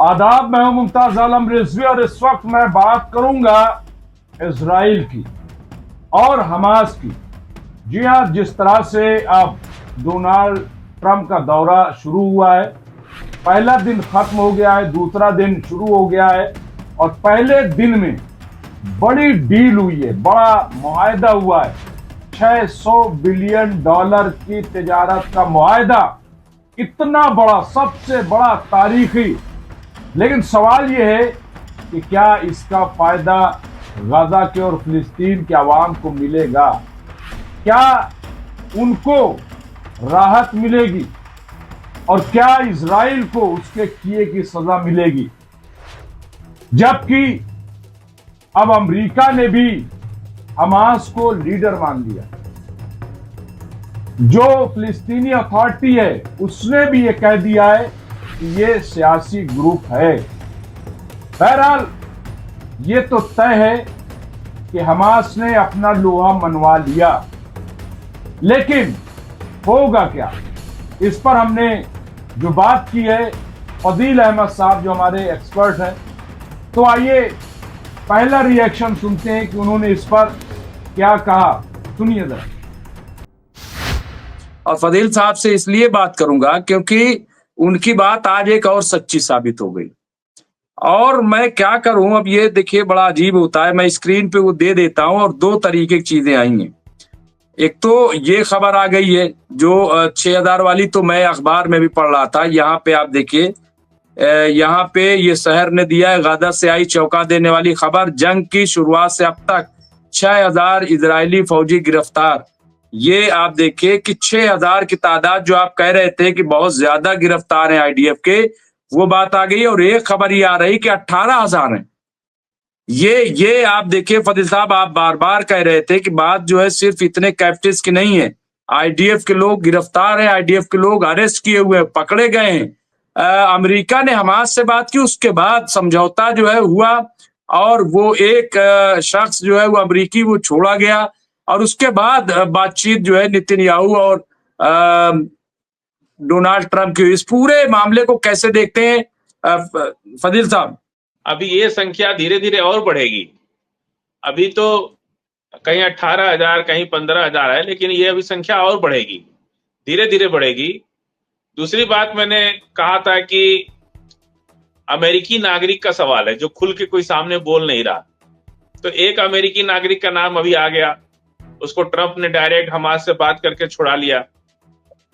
आदाब, मैं हूं मुमताज आलम रिजवी और इस वक्त मैं बात करूंगा इजराइल की और हमास की। जी हां, जिस तरह से अब डोनाल्ड ट्रंप का दौरा शुरू हुआ है, पहला दिन खत्म हो गया है, दूसरा दिन शुरू हो गया है और पहले दिन में बड़ी डील हुई है, बड़ा मुआहदा हुआ है। $600 बिलियन की तिजारत का मुआहदा, इतना बड़ा, सबसे बड़ा, तारीखी। लेकिन सवाल यह है कि क्या इसका फायदा गाजा के और फिलिस्तीन के अवाम को मिलेगा? क्या उनको राहत मिलेगी और क्या इजराइल को उसके किए की सजा मिलेगी? जबकि अब अमेरिका ने भी हमास को लीडर मान लिया। जो फिलिस्तीनी अथॉरिटी है उसने भी यह कह दिया है कि यह सियासी ग्रुप है। बहरहाल ये तो तय है कि हमास ने अपना लोहा मनवा लिया, लेकिन होगा क्या? इस पर हमने जो बात की है फजील अहमद साहब, जो हमारे एक्सपर्ट हैं। तो आइए पहला रिएक्शन सुनते हैं कि उन्होंने इस पर क्या कहा। सुनिए जरा। और फजील साहब से इसलिए बात करूंगा क्योंकि उनकी बात आज एक और सच्ची साबित हो गई। और मैं क्या करूं, अब ये देखिए बड़ा अजीब होता है, मैं स्क्रीन पे वो दे देता हूं और दो तरीके की चीजें आई हैं। एक तो ये खबर आ गई है जो 6000 वाली, तो मैं अखबार में भी पढ़ रहा था। यहाँ पे आप देखिए, यहाँ पे ये शहर ने दिया है गाजा से आई चौंका देने वाली खबर, जंग की शुरुआत से अब तक 6000 इजरायली फौजी गिरफ्तार। ये आप देखिए कि 6000 की तादाद, जो आप कह रहे थे कि बहुत ज्यादा गिरफ्तार हैं आईडीएफ के, वो बात आ गई। और एक खबर ये आ रही कि 18,000 हैं। ये आप देखिए फजील साहब, आप बार बार कह रहे थे कि बात जो है सिर्फ इतने कैप्टिव्स की नहीं है, आईडीएफ के लोग गिरफ्तार हैं, आईडीएफ के लोग अरेस्ट किए हुए हैं, पकड़े गए हैं। अमेरिका ने हमास से बात की, उसके बाद समझौता जो है हुआ और वो एक शख्स जो है वो अमेरिकी वो छोड़ा गया और उसके बाद बातचीत जो है नेतन्याहू और डोनाल्ड ट्रंप की। इस पूरे मामले को कैसे देखते हैं फजील साहब? अभी ये संख्या धीरे धीरे और बढ़ेगी। अभी तो कहीं 18,000 कहीं 15,000 है, लेकिन ये अभी संख्या और बढ़ेगी, धीरे धीरे बढ़ेगी। दूसरी बात, मैंने कहा था कि अमेरिकी नागरिक का सवाल है जो खुल के कोई सामने बोल नहीं रहा। तो एक अमेरिकी नागरिक का नाम अभी आ गया, उसको ट्रंप ने डायरेक्ट हमास से बात करके छुड़ा लिया।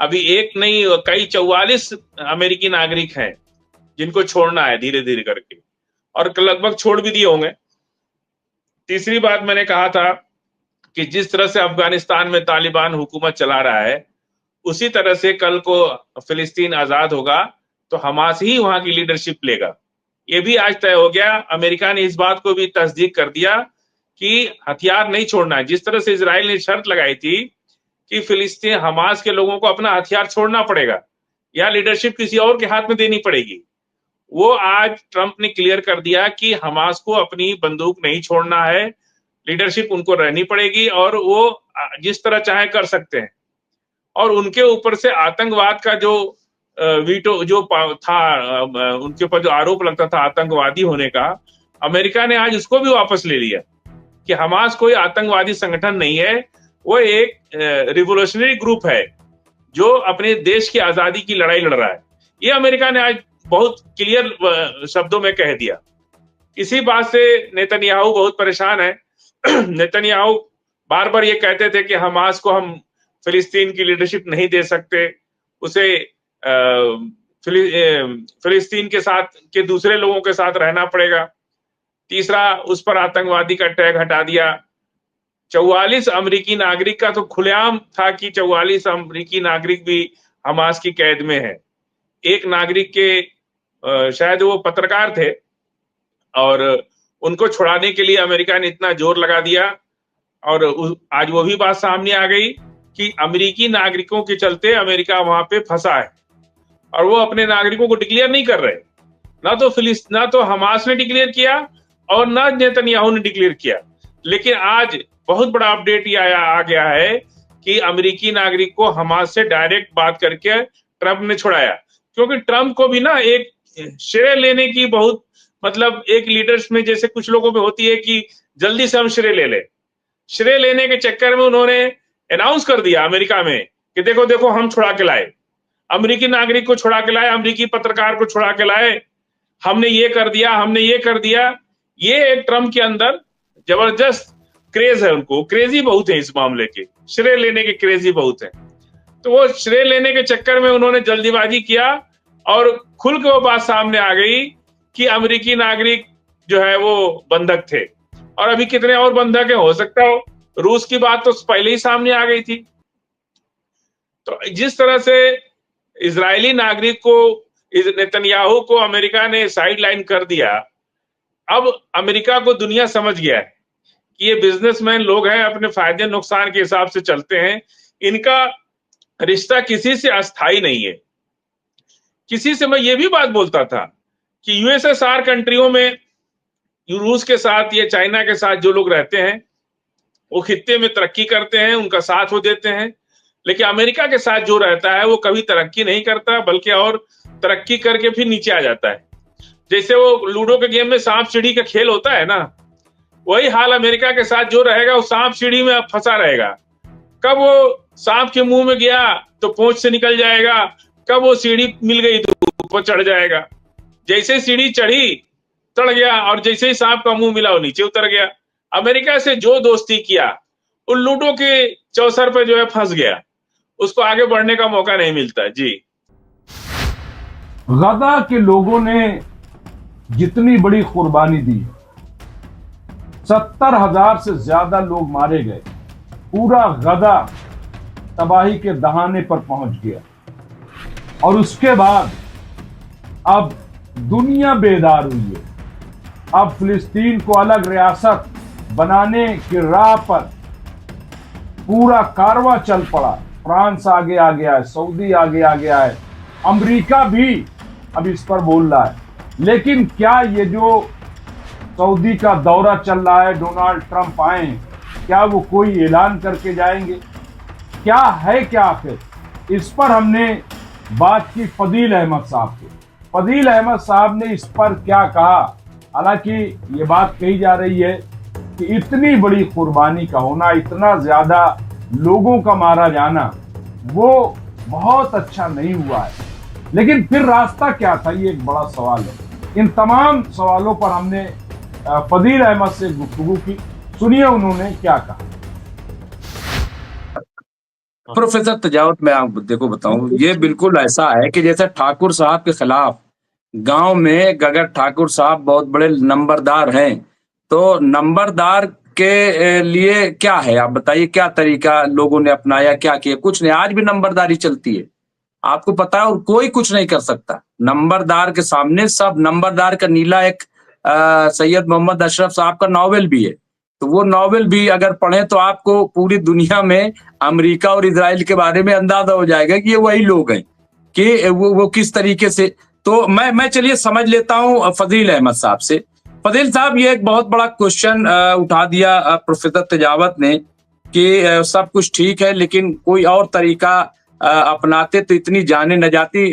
अभी एक नहीं, कई 44 अमेरिकी नागरिक हैं जिनको छोड़ना है धीरे धीरे करके, और लगभग छोड़ भी दिए होंगे। तीसरी बात, मैंने कहा था कि जिस तरह से अफगानिस्तान में तालिबान हुकूमत चला रहा है, उसी तरह से कल को फिलिस्तीन आजाद होगा तो हमास ही वहां की लीडरशिप लेगा। ये भी आज तय हो गया। अमेरिका ने इस बात को भी तस्दीक कर दिया कि हथियार नहीं छोड़ना है। जिस तरह से इजराइल ने शर्त लगाई थी कि फिलिस्तीन हमास के लोगों को अपना हथियार छोड़ना पड़ेगा या लीडरशिप किसी और के हाथ में देनी पड़ेगी, वो आज ट्रंप ने क्लियर कर दिया कि हमास को अपनी बंदूक नहीं छोड़ना है, लीडरशिप उनको रहनी पड़ेगी और वो जिस तरह चाहे कर सकते हैं। और उनके ऊपर से आतंकवाद का जो वीटो जो था, उनके ऊपर जो आरोप लगता था आतंकवादी होने का, अमेरिका ने आज उसको भी वापस ले लिया कि हमास कोई आतंकवादी संगठन नहीं है, वो एक रिवोल्यूशनरी ग्रुप है जो अपने देश की आजादी की लड़ाई लड़ रहा है। ये अमेरिका ने आज बहुत क्लियर शब्दों में कह दिया। इसी बात से नेतन्याहू बहुत परेशान है। नेतन्याहू बार बार ये कहते थे कि हमास को हम फिलिस्तीन की लीडरशिप नहीं दे सकते, उसे फिलिस्तीन के साथ के दूसरे लोगों के साथ रहना पड़ेगा। तीसरा, उस पर आतंकवादी का टैग हटा दिया। 44 अमेरिकी नागरिक का तो खुलेआम था कि 44 अमेरिकी नागरिक भी हमास की कैद में है। एक नागरिक के शायद वो पत्रकार थे और उनको छुड़ाने के लिए अमेरिका ने इतना जोर लगा दिया और आज वो भी बात सामने आ गई कि अमेरिकी नागरिकों के चलते अमेरिका वहां पे फंसा है और वो अपने नागरिकों को डिक्लेयर नहीं कर रहे। ना तो हमास ने डिक्लेयर किया और ना नेतन्याहू ने डिक्लेयर किया। लेकिन आज बहुत बड़ा अपडेट ये आ गया है कि अमेरिकी नागरिक को हमास से डायरेक्ट बात करके ट्रंप ने छुड़ाया, क्योंकि ट्रंप को भी ना एक श्रेय लेने की बहुत, मतलब एक लीडर्स में जैसे कुछ लोगों में होती है कि जल्दी से हम श्रेय ले लें। श्रेय लेने के चक्कर में उन्होंने अनाउंस कर दिया अमेरिका में कि देखो देखो हम छुड़ा के लाए, अमेरिकी नागरिक को छुड़ा के लाए, अमेरिकी पत्रकार को छुड़ा के लाए, हमने ये कर दिया, हमने ये कर दिया। ये एक ट्रम्प के अंदर जबरदस्त क्रेज है, उनको क्रेजी बहुत है इस मामले के, श्रेय लेने के क्रेजी बहुत है। तो वो श्रेय लेने के चक्कर में उन्होंने जल्दीबाजी किया और खुल के वो बात सामने आ गई कि अमेरिकी नागरिक जो है वो बंधक थे, और अभी कितने और बंधक है हो सकता हो। रूस की बात तो पहले ही सामने आ गई थी। तो जिस तरह से इजरायली नागरिक को, नेतन्याहू को अमेरिका ने साइडलाइन कर दिया, अब अमेरिका को दुनिया समझ गया है कि ये बिजनेसमैन लोग हैं, अपने फायदे नुकसान के हिसाब से चलते हैं, इनका रिश्ता किसी से अस्थाई नहीं है। किसी से मैं ये भी बात बोलता था कि यूएसएसआर कंट्रियों में रूस के साथ या चाइना के साथ जो लोग रहते हैं वो खित्ते में तरक्की करते हैं, उनका साथ वो देते हैं, लेकिन अमेरिका के साथ जो रहता है वो कभी तरक्की नहीं करता, बल्कि और तरक्की करके फिर नीचे आ जाता है। जैसे वो लूडो के गेम में सांप सीढ़ी का खेल होता है ना, वही हाल अमेरिका के साथ जो रहेगा, वो सांप सीढ़ी में फंसा रहेगा। कब वो सांप के मुंह में गया तो पूंछ से निकल जाएगा, कब वो सीढ़ी मिल गई तो ऊपर चढ़ जाएगा। जैसे सीढ़ी चढ़ी चढ़ गया, और जैसे ही सांप का मुंह मिला वो नीचे उतर गया। अमेरिका से जो दोस्ती किया वो लूडो के चौसर पे जो है फंस गया, उसको आगे बढ़ने का मौका नहीं मिलता। जी, गदा के लोगों ने जितनी बड़ी कुर्बानी दी, 70,000 से ज्यादा लोग मारे गए, पूरा गदा तबाही के दहाने पर पहुंच गया, और उसके बाद अब दुनिया बेदार हुई है। अब फिलिस्तीन को अलग रियासत बनाने की राह पर पूरा कारवां चल पड़ा। फ्रांस आगे आ गया है, सऊदी आगे आ गया है, अमेरिका भी अब इस पर बोल रहा है। लेकिन क्या ये जो सऊदी का दौरा चल रहा है, डोनाल्ड ट्रंप आए, क्या वो कोई ऐलान करके जाएंगे? क्या है क्या आखिर? इस पर हमने बात की फदील अहमद साहब से। फदील अहमद साहब ने इस पर क्या कहा? हालांकि ये बात कही जा रही है कि इतनी बड़ी कुर्बानी का होना, इतना ज्यादा लोगों का मारा जाना, वो बहुत अच्छा नहीं हुआ है। लेकिन फिर रास्ता क्या था, ये एक बड़ा सवाल है। इन तमाम सवालों पर हमने फदील अहमद से गुफ्तगू की। सुनिए उन्होंने क्या कहा। प्रोफेसर तजावत, मैं आप देखो बताऊं, ये बिल्कुल ऐसा है कि जैसे ठाकुर साहब के खिलाफ गांव में, अगर ठाकुर साहब बहुत बड़े नंबरदार हैं, तो नंबरदार के लिए क्या है, आप बताइए क्या तरीका लोगों ने अपनाया, क्या किया? कुछ नहीं, आज भी नंबरदारी चलती है, आपको पता है, और कोई कुछ नहीं कर सकता नंबरदार के सामने। सब नंबरदार का नीला एक सैयद मोहम्मद अशरफ साहब का नॉवेल भी है, तो वो नॉवेल भी अगर पढ़ें तो आपको पूरी दुनिया में अमेरिका और इजराइल के बारे में अंदाजा हो जाएगा कि ये वही लोग हैं, कि वो किस तरीके से। तो मैं चलिए समझ लेता हूं फजील अहमद साहब से। फजील साहब, ये एक बहुत बड़ा क्वेश्चन उठा दिया प्रोफेसर तजावत ने कि सब कुछ ठीक है लेकिन कोई और तरीका अपनाते तो इतनी जाने न जाती।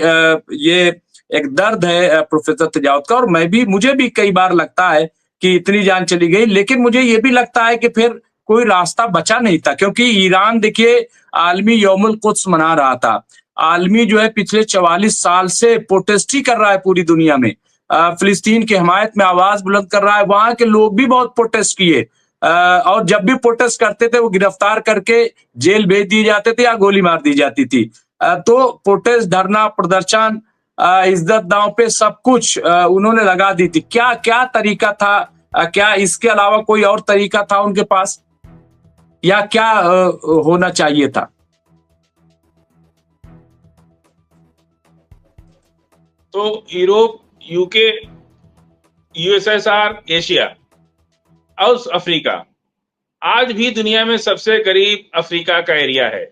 ये एक दर्द है प्रोफेसर तजावत का, और मुझे भी कई बार लगता है कि इतनी जान चली गई, लेकिन मुझे ये भी लगता है कि फिर कोई रास्ता बचा नहीं था, क्योंकि ईरान देखिए आलमी यौमुल कुद्स मना रहा था। आलमी जो है पिछले 44 साल से प्रोटेस्ट ही कर रहा है पूरी दुनिया में, फिलिस्तीन की हिमायत में आवाज बुलंद कर रहा है। वहां के लोग भी बहुत प्रोटेस्ट किए, और जब भी प्रोटेस्ट करते थे वो गिरफ्तार करके जेल भेज दिए जाते थे या गोली मार दी जाती थी। तो प्रोटेस्ट, धरना, प्रदर्शन, इज्जत दांव पे सब कुछ उन्होंने लगा दी थी। क्या क्या तरीका था? क्या इसके अलावा कोई और तरीका था उनके पास, या क्या होना चाहिए था? तो यूरोप, यूके, यूएसएसआर, एशिया और अफ्रीका, आज भी दुनिया में सबसे गरीब अफ्रीका का एरिया है,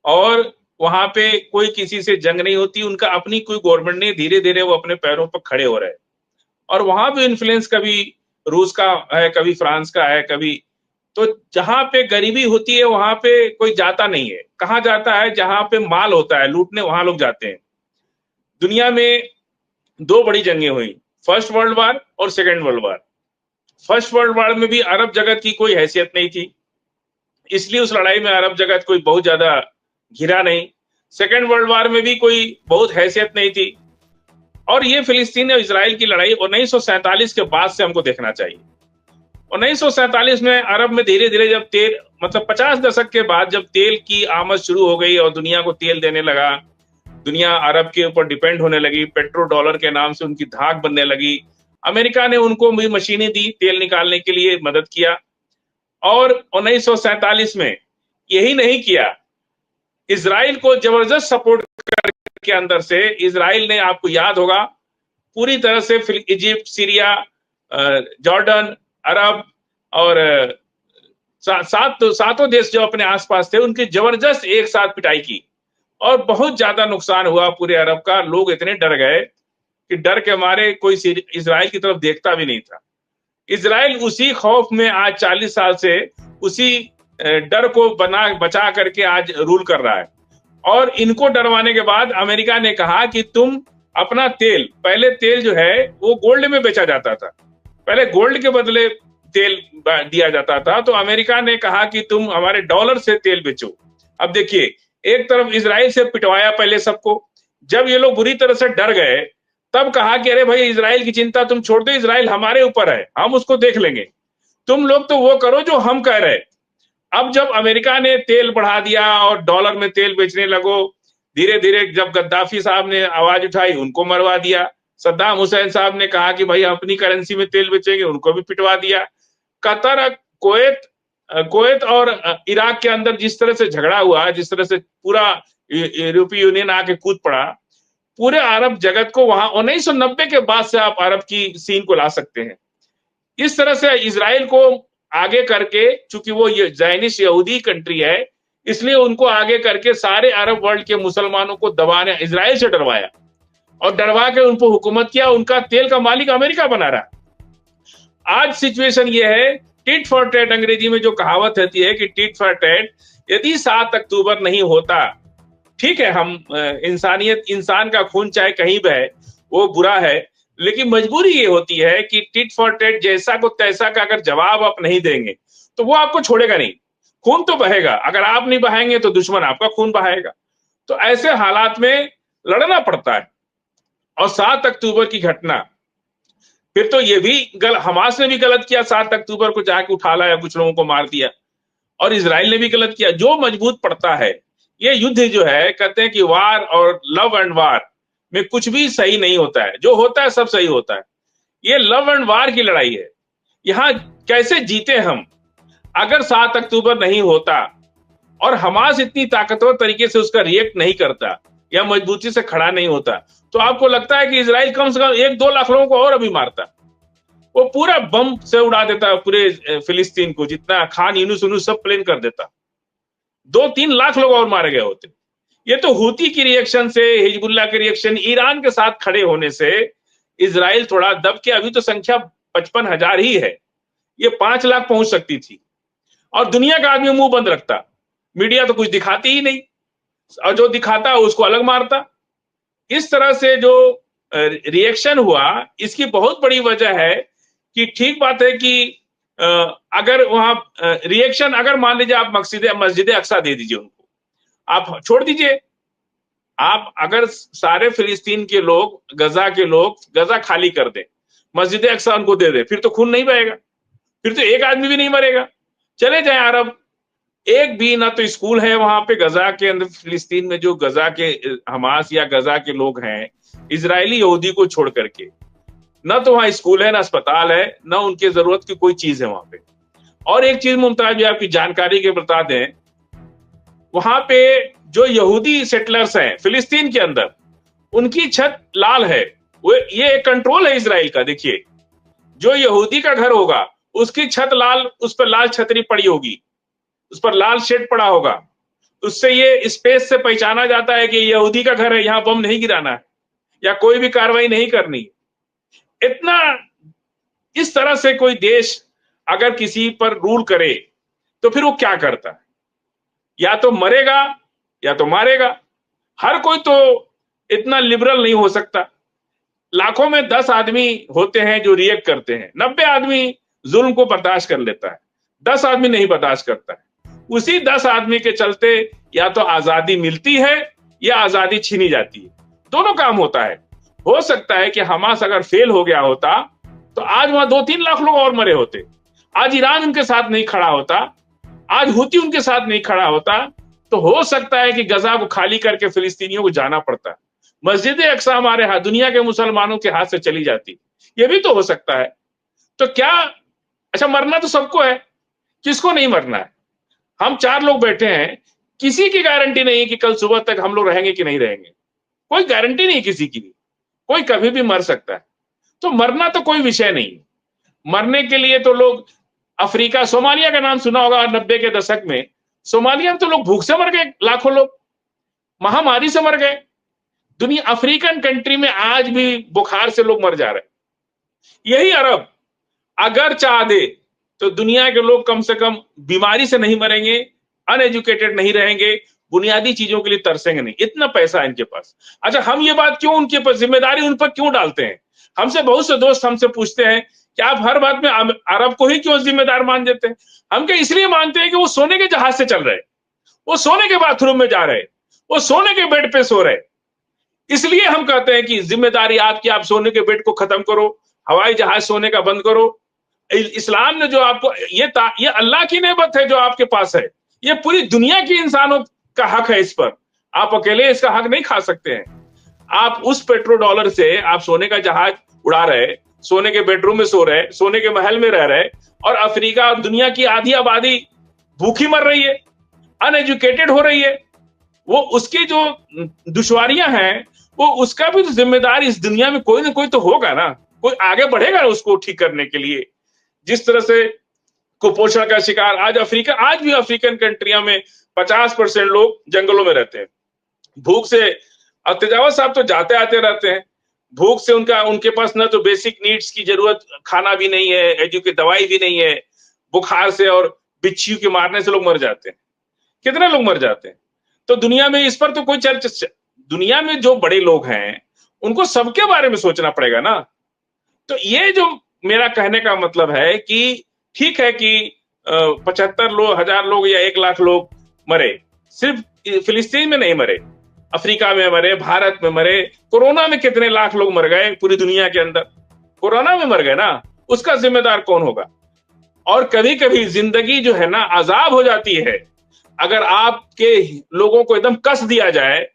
और वहां पे कोई किसी से जंग नहीं होती, उनका अपनी कोई गवर्नमेंट नहीं, धीरे धीरे वो अपने पैरों पर खड़े हो रहे हैं। और वहां पे इन्फ्लुएंस कभी रूस का है, कभी फ्रांस का है, कभी, तो जहां पे गरीबी होती है वहां पे कोई जाता नहीं है। कहाँ जाता है? जहां पे माल होता है लूटने, वहां लोग जाते हैं। दुनिया में दो बड़ी जंगें हुई, फर्स्ट वर्ल्ड वॉर और second world war. First world war में भी अरब जगत की कोई हैसियत नहीं थी, इसलिए उस लड़ाई में अरब जगत कोई बहुत ज्यादा घिरा नहीं। सेकेंड वर्ल्ड वॉर में भी कोई बहुत हैसियत नहीं थी। और ये फिलिस्तीन और इजराइल की लड़ाई 1947 के बाद से हमको देखना चाहिए। 1947 में अरब में धीरे धीरे जब तेल, मतलब 50 दशक के बाद जब तेल की आमद शुरू हो गई और दुनिया को तेल देने लगा, दुनिया अरब के ऊपर डिपेंड होने लगी, पेट्रो डॉलर के नाम से उनकी धाक बनने लगी। अमेरिका ने उनको भी मशीनें दी, तेल निकालने के लिए मदद किया। और 1947 में यही नहीं किया, इजराइल को जबरदस्त सपोर्ट करके अंदर से इजराइल ने, आपको याद होगा, पूरी तरह से इजिप्ट, सीरिया, जॉर्डन, अरब और सातों देश जो अपने आसपास थे उनकी जबरदस्त एक साथ पिटाई की और बहुत ज्यादा नुकसान हुआ पूरे अरब का। लोग इतने डर गए कि डर के मारे कोई इजराइल की तरफ देखता भी नहीं था। इजराइल उसी खौफ में आज 40 साल से उसी डर को बचा करके आज रूल कर रहा है। और इनको डरवाने के बाद अमेरिका ने कहा कि तुम अपना तेल, पहले तेल जो है वो गोल्ड में बेचा जाता था, पहले गोल्ड के बदले तेल दिया जाता था, तो अमेरिका ने कहा कि तुम हमारे डॉलर से तेल बेचो। अब देखिए, एक तरफ इजराइल से पिटवाया पहले सबको, जब ये लोग बुरी तरह से डर गए तब कहा कि अरे भाई इजराइल की चिंता तुम छोड़ दो, इजराइल हमारे ऊपर है, हम उसको देख लेंगे, तुम लोग तो वो करो जो हम कह रहे। अब जब अमेरिका ने तेल बढ़ा दिया और डॉलर में तेल बेचने लगो, धीरे धीरे जब गद्दाफी साहब ने आवाज उठाई उनको मरवा दिया, सद्दाम हुसैन साहब ने कहा कि भाई अपनी करेंसी में तेल बेचेंगे, उनको भी पिटवा दिया। कतर, कुवैत और इराक के अंदर जिस तरह से झगड़ा हुआ, जिस तरह से पूरा यूरोपीय यूनियन आके कूद पड़ा, पूरे अरब जगत को वहां 1990 के बाद से आप अरब की सीन को ला सकते हैं। इस तरह से इजराइल को आगे करके, चूंकि वो ये ज़ायनिस्ट यहूदी कंट्री है, इसलिए उनको आगे करके सारे अरब वर्ल्ड के मुसलमानों को दबाने, इजराइल से डरवाया और डरवा के उनको हुकूमत किया। उनका तेल का मालिक अमेरिका बना रहा। आज सिचुएशन ये है, टिट फॉर टैट, अंग्रेजी में जो कहावत होती है कि टिट फॉर टैट, यदि 7 अक्टूबर नहीं होता, ठीक है, हम इंसानियत, इंसान का खून चाहे कहीं बहे वो बुरा है, लेकिन मजबूरी ये होती है कि टिट फॉर टैट, जैसा को तैसा का अगर जवाब आप नहीं देंगे तो वो आपको छोड़ेगा नहीं, खून तो बहेगा, अगर आप नहीं बहाएंगे तो दुश्मन आपका खून बहाएगा। तो ऐसे हालात में लड़ना पड़ता है। और 7 अक्टूबर की घटना, फिर तो ये भी हमास ने भी गलत किया, 7 अक्टूबर को जाके उठा लाया, कुछ लोगों को मार दिया, और इजराइल ने भी गलत किया। जो मजबूत पड़ता है, ये युद्ध जो है, कहते हैं कि वार और लव एंड वार में कुछ भी सही नहीं होता है, जो होता है सब सही होता है। ये लव एंड वार की लड़ाई है। यहां कैसे जीते हम? अगर 7 अक्टूबर नहीं होता और हमास इतनी ताकतवर तरीके से उसका रिएक्ट नहीं करता या मजबूती से खड़ा नहीं होता, तो आपको लगता है कि इजराइल कम से कम 1-2 लाख लोगों को और अभी मारता, वो पूरा बम से उड़ा देता पूरे फिलिस्तीन को, जितना खान यूनुस सब प्लेन कर देता, 2-3 लाख लोग और मारे गए होते। ये तो हूती की रिएक्शन से, हिजबुल्लाह के रिएक्शन, ईरान के साथ खड़े होने से इजराइल थोड़ा दब के, अभी तो संख्या 55,000 ही है, ये 5 लाख पहुंच सकती थी। और दुनिया का आदमी मुंह बंद रखता, मीडिया तो कुछ दिखाती ही नहीं, और जो दिखाता उसको अलग मारता। इस तरह से जो रिएक्शन हुआ, इसकी बहुत बड़ी वजह है कि ठीक बात है कि अगर वहां रिएक्शन, अगर मान लीजिए आप मस्जिद अक्सा दे दीजिए उनको, आप छोड़ दीजिए, आप अगर सारे फिलिस्तीन के लोग, गजा के लोग गजा खाली कर दें, मस्जिद अक्सा उनको दे दे, फिर तो खून नहीं बहेगा, फिर तो एक आदमी भी नहीं मरेगा। चले जाए अरब, एक भी ना तो स्कूल है वहां पे गजा के अंदर, फिलिस्तीन में जो गजा के हमास या गजा के लोग हैं, इजरायली यहूदी को छोड़ करके, ना तो वहां स्कूल है, ना अस्पताल है, ना उनके जरूरत की कोई चीज है वहां पे। और एक चीज मुमताज भी आपकी जानकारी के बता दें, वहां पे जो यहूदी सेटलर्स हैं फिलिस्तीन के अंदर, उनकी छत लाल है, वो ये एक कंट्रोल है इजराइल का। देखिए, जो यहूदी का घर होगा उसकी छत लाल, उस पर लाल छतरी पड़ी होगी, उस पर लाल शेड पड़ा होगा, उससे ये स्पेस से पहचाना जाता है कि यहूदी का घर है, यहां बम नहीं गिराना है या कोई भी कार्रवाई नहीं करनी। इतना, इस तरह से कोई देश अगर किसी पर रूल करे तो फिर वो क्या करता है? या तो मरेगा या तो मारेगा। हर कोई तो इतना लिबरल नहीं हो सकता। लाखों में 10 आदमी होते हैं जो रिएक्ट करते हैं, 90 आदमी जुल्म को बर्दाश्त कर लेता है, 10 आदमी नहीं बर्दाश्त करता है। उसी 10 आदमी के चलते या तो आजादी मिलती है या आजादी छीनी जाती है, दोनों काम होता है। हो सकता है कि हमास अगर फेल हो गया होता तो आज वहां 2-3 लाख लोग और मरे होते, आज ईरान उनके साथ नहीं खड़ा होता, आज हुती उनके साथ नहीं खड़ा होता, तो हो सकता है कि गजा को खाली करके फिलिस्तीनियों को जाना पड़ता, मस्जिद अक्सा हमारे हाथ, दुनिया के मुसलमानों के हाथ से चली जाती, ये भी तो हो सकता है। तो क्या, अच्छा मरना तो सबको है, किसको नहीं मरना है? हम 4 लोग बैठे हैं, किसी की गारंटी नहीं कि कल सुबह तक हम लोग रहेंगे कि नहीं रहेंगे, कोई गारंटी नहीं किसी की भी, कोई कभी भी मर सकता है। तो मरना तो कोई विषय नहीं, मरने के लिए तो लोग अफ्रीका, सोमालिया का नाम सुना होगा, 90 के दशक में सोमालिया में तो लोग भूख से मर गए, लाखों लोग महामारी से मर गए। दुनिया अफ्रीकन कंट्री में आज भी बुखार से लोग मर जा रहे हैं। यही अरब अगर चाह दे तो दुनिया के लोग कम से कम बीमारी से नहीं मरेंगे, अनएजुकेटेड नहीं रहेंगे, बुनियादी चीजों के लिए तरसेंगे नहीं, इतना पैसा है इनके पास। अच्छा हम ये बात क्यों उनके पास जिम्मेदारी उन पर क्यों डालते हैं? हमसे बहुत से दोस्त हमसे पूछते हैं कि आप हर बात में अरब को ही क्यों जिम्मेदार मान देते हैं? हम क्या इसलिए मानते हैं कि वो सोने के जहाज से चल रहे, वो सोने के बाथरूम में जा रहे, वो सोने के बेड पे सो रहे, इसलिए हम कहते हैं कि जिम्मेदारी आपकी, आप सोने के बेड को खत्म करो, हवाई जहाज सोने का बंद करो। इस्लाम ने जो आपको ये अल्लाह की नेमत है जो आपके पास है, ये पूरी दुनिया की इंसानों का हक है, इस पर आप अकेले इसका हक नहीं खा सकते हैं। आप उस पेट्रो डॉलर से आप सोने का जहाज उड़ा रहे, सोने के बेडरूम में सो रहे, सोने के महल में रह रहे, और अफ्रीका और दुनिया की आधी आबादी भूखी मर रही है, अनएजुकेटेड हो रही है। वो उसकी जो दुश्वारियां हैं, वो उसका भी तो जिम्मेदार इस दुनिया में कोई ना कोई तो होगा ना, कोई आगे बढ़ेगा ना उसको ठीक करने के लिए। जिस तरह से कुपोषण का शिकार आज भी अफ्रीकन कंट्रियों में 50% लोग जंगलों में रहते हैं, भूख से। और तेजावत साहब तो जाते आते रहते हैं, भूख से उनके पास ना तो बेसिक नीड्स की जरूरत, खाना भी नहीं है, एजुकेट दवाई भी नहीं है, बुखार से और बिच्छू के मारने से लोग मर जाते हैं, कितने लोग मर जाते हैं। तो दुनिया में इस पर तो कोई चर्चा, दुनिया में जो बड़े लोग हैं उनको सबके बारे में सोचना पड़ेगा ना। तो ये जो मेरा कहने का मतलब है कि ठीक है कि 75,000 लोग या 1 लाख लोग मरे, सिर्फ फिलिस्तीन में नहीं मरे, अफ्रीका में मरे, भारत में मरे, कोरोना में कितने लाख लोग मर गए पूरी दुनिया के अंदर, कोरोना में मर गए ना, उसका जिम्मेदार कौन होगा? और कभी कभी जिंदगी जो है ना अजाब हो जाती है, अगर आपके लोगों को एकदम कस दिया जाए,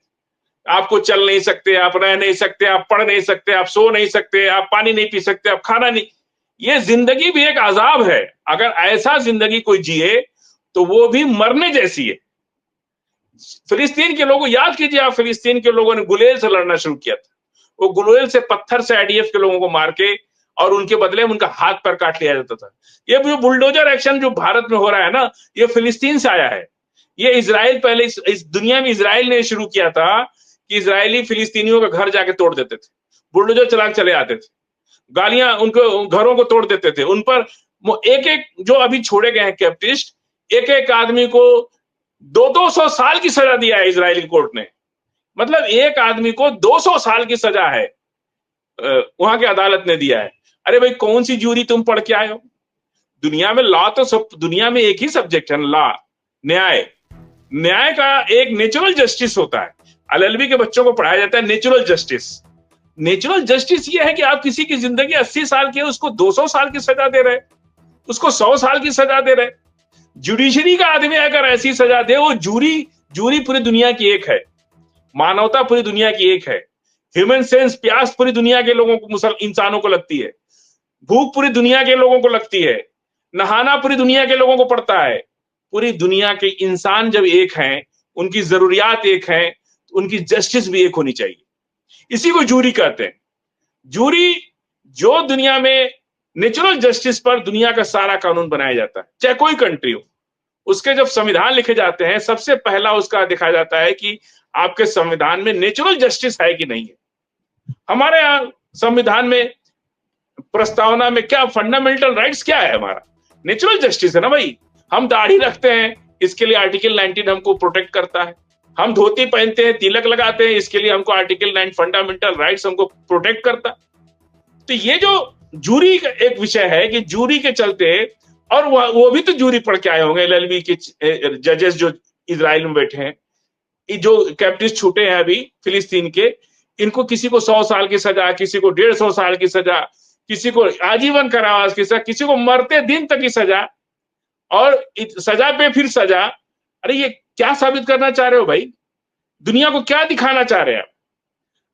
आपको चल नहीं सकते, आप रह नहीं सकते, आप पढ़ नहीं सकते, आप सो नहीं सकते, आप पानी नहीं पी सकते, आप खाना नहीं, ये जिंदगी भी एक अजाब है। अगर ऐसा जिंदगी कोई जिए तो वो भी मरने जैसी है। फिलिस्तीन के लोगों, याद कीजिए आप, फिलिस्तीन के लोगों ने गुलेल से लड़ना शुरू किया था, वो गुलेल से पत्थर से आईडीएफ के लोगों को मार के, और उनके बदले में उनका हाथ पैर काट लिया जाता था। ये जो बुलडोजर एक्शन जो भारत में हो रहा है ना, ये फिलिस्तीन से आया है। ये इजराइल पहले इस दुनिया में इजराइल ने शुरू किया था कि इजरायली फिलिस्तीनियों का घर जाके तोड़ देते थे, बुलडोजर चला चले आते थे, गालियां उनको घरों को तोड़ देते थे। उन पर एक एक जो अभी छोड़े गए हैं कैप्टिस्ट, एक एक आदमी को 200 साल की सजा दिया है इजरायली कोर्ट ने। मतलब एक आदमी को 200 साल की सजा है, वहां की अदालत ने दिया है। अरे भाई कौन सी जूरी तुम पढ़ के आए हो? दुनिया में लॉ तो सब, दुनिया में एक ही सब्जेक्ट है लॉ, न्याय। न्याय का एक नेचुरल जस्टिस होता है, एलएलबी के बच्चों को पढ़ाया जाता है नेचुरल जस्टिस। नेचुरल जस्टिस ये है कि आप किसी की जिंदगी 80 साल की है, उसको 200 साल की सजा दे रहे, उसको 100 साल की सजा दे रहे। जुडिशरी का आदमी अगर ऐसी सजा दे, वो जूरी पूरी दुनिया की एक है, मानवता पूरी दुनिया की एक है, ह्यूमन सेंस, प्यास पूरी दुनिया के लोगों को, इंसानों को लगती है, भूख पूरी दुनिया के लोगों को लगती है, नहाना पूरी दुनिया के लोगों को पड़ता है। पूरी दुनिया के इंसान जब एक हैं, उनकी जरूरियात एक हैं, तो उनकी जस्टिस भी एक होनी चाहिए। इसी को जूरी कहते हैं। जूरी जो दुनिया में नेचुरल जस्टिस पर दुनिया का सारा कानून बनाया जाता है, चाहे कोई कंट्री हो, उसके जब संविधान लिखे जाते हैं, सबसे पहला उसका देखा जाता है कि आपके संविधान में नेचुरल जस्टिस है कि नहीं है। हमारे यहाँ संविधान में प्रस्तावना में क्या फंडामेंटल राइट्स क्या है? हमारा नेचुरल जस्टिस है ना भाई। हम दाढ़ी रखते हैं, इसके लिए आर्टिकल 19 हमको प्रोटेक्ट करता है। हम धोती पहनते हैं, तिलक लगाते हैं, इसके लिए हमको आर्टिकल 9 फंडामेंटल राइट्स हमको प्रोटेक्ट करता। तो ये जो जूरी का एक विषय है कि जूरी के चलते, और वो भी तो जूरी पढ़ के आए होंगे, एलएलबी के जजेस जो इजराइल में बैठे हैं, जो कैप्टिव छूटे हैं अभी फिलिस्तीन के, इनको किसी को 100 साल की सजा, किसी को 150 साल की सजा, किसी को आजीवन कारावास की सजा, किसी को मरते दिन तक की सजा, और सजा पे फिर सजा। अरे ये क्या साबित करना चाह रहे हो भाई? दुनिया को क्या दिखाना चाह रहे हैं?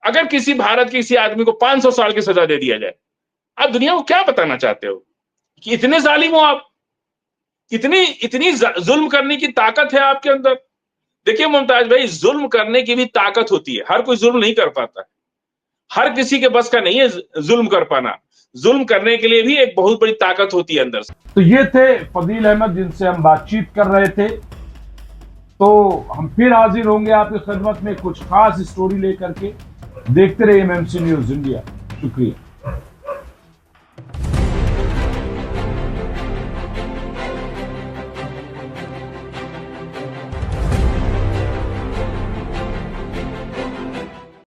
अगर किसी भारत के किसी आदमी को 500 साल की सजा दे दिया जाए, आप दुनिया को क्या बताना चाहते हो कि इतने जालिम हो आप? इतनी जुल्म करने की ताकत है आपके अंदर। देखिए मुमताज भाई, जुल्म करने की भी ताकत होती है, हर कोई जुल्म नहीं कर पाता है, हर किसी के बस का नहीं है जुल्म कर पाना। जुल्म करने के लिए भी एक बहुत बड़ी ताकत होती है अंदर से। तो ये थे फजील अहमद जिनसे हम बातचीत कर रहे थे। तो हम फिर हाजिर होंगे आपकी खिदमत में कुछ खास स्टोरी लेकर के। देखते रहिए एमएमसी न्यूज इंडिया। शुक्रिया।